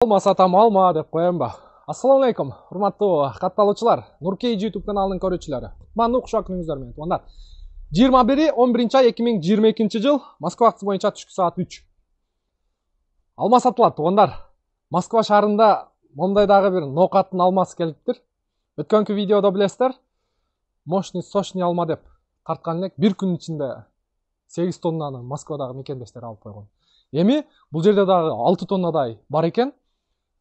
Алма сатам алма деп коем ба. Ассаламу алейкум, урматтуу катталуучулар, Нуркей YouTube каналынын көрүүчүлөрү. Кутмандуу кушак күнүңүздөр менен. Туугандар. 21-11-2022 жыл Москва вакыты боюнча түшкү саат 3. Алма сатылат, туугандар. Москва шаарында мондай дагы бир ноокаттын алмасы келиптир. Өткөнкү видеодо билесиздер, мощный сочный алма деп тарткан элек, бир күн ичинде 8 тоннаны Москвадагы мекендештер алып койгон. Эми бул жерде дагы 6 тоннадай бар экен.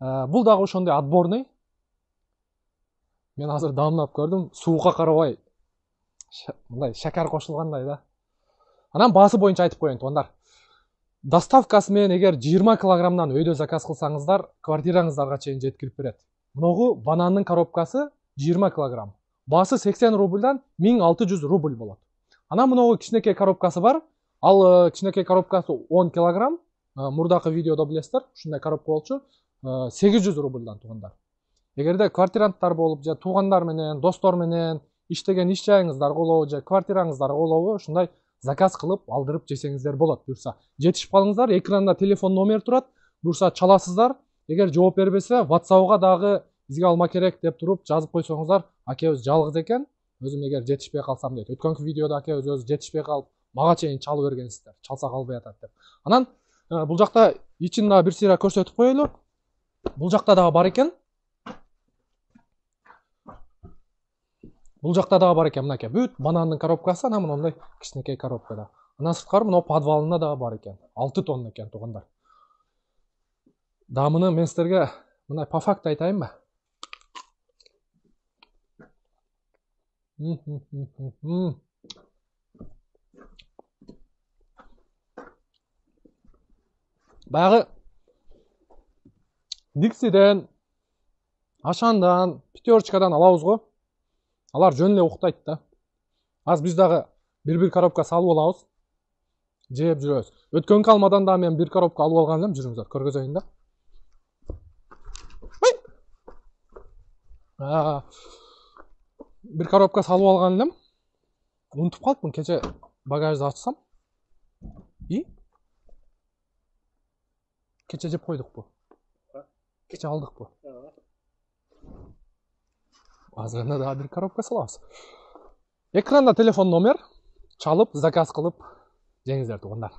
Бул дагы ошондой отборный. Мен азыр дамнап көрдүм, суукка карабай мындай шакар кошулгандай да. Анан баасы боюнча айтып коеюн, туугандар. Доставкасы менен эгер 20 килограммдан өйдө заказ кылсаңыздар, квартираңыздарга чейин жеткирип берет. Мыногу банандын коробкасы 20 килограмм. Баасы 80 рубльдан 1600 рубль болот. Анан мыногу кичинекей коробкасы бар. Ал кичинекей коробкасы 10 килограмм. Мурдакы видеодо билесиздер, ушундай коробка болчу. 800 рубльдан, туугандар. Эгерде квартиранттар болуп, же туугандар менен, достор менен иштеген иш жайыңыздар болобу, же квартираңыздар болобу, ушундай заказ кылып алдырып жесеңиздер болот. Буюрса жетишип калыңыздар, экранда телефон номер турат. Буюрса чаласыздар. Эгер жооп бербесе, WhatsApp'га дагы бизге алма керек деп туруп жазып койсоңуздар, акебиз жалгыз экен. Өзүм эгер жетишпей калсам дейт. Өткөнкү видеодо акебиз өзү жетишпей калып, мага чейин чалып бергенсиздер. Чалса калбай атат деп. Анан бул жакта ичин да бир сыйра көрсөтүп коелу. Бул жакта дагы бар экен. Бул жакта дагы бар экен, мынакей. Бүт банандын коробкасы, анан мындай кичинекей коробкада. Анан сырткары мына подвалында дагы бар экен. 6 тонна экен, туугандар. Дамыны мен силерге мындай по факту айтайынбы? Баягы Диксиден, Ашандан, Пятерочкадан алабыз го. Алар жөн эле уктайт да. Аз биз дагы бир коробка салып алабыз. Жеп жүрөбүз. Өткөнкү алмадан да мен бир коробка алып алган элем, жүрүңүздөр, көргөзөйүн да. Бир коробка салып алган элем. Унутуп калыпмын, кече багажды ачсам. Кече жеп койдукпу? Кече алдыкпы? Азырына да бир коробка салабыз. Экранда телефон номер, чалып, заказ кылып жеңиздер, туугандар.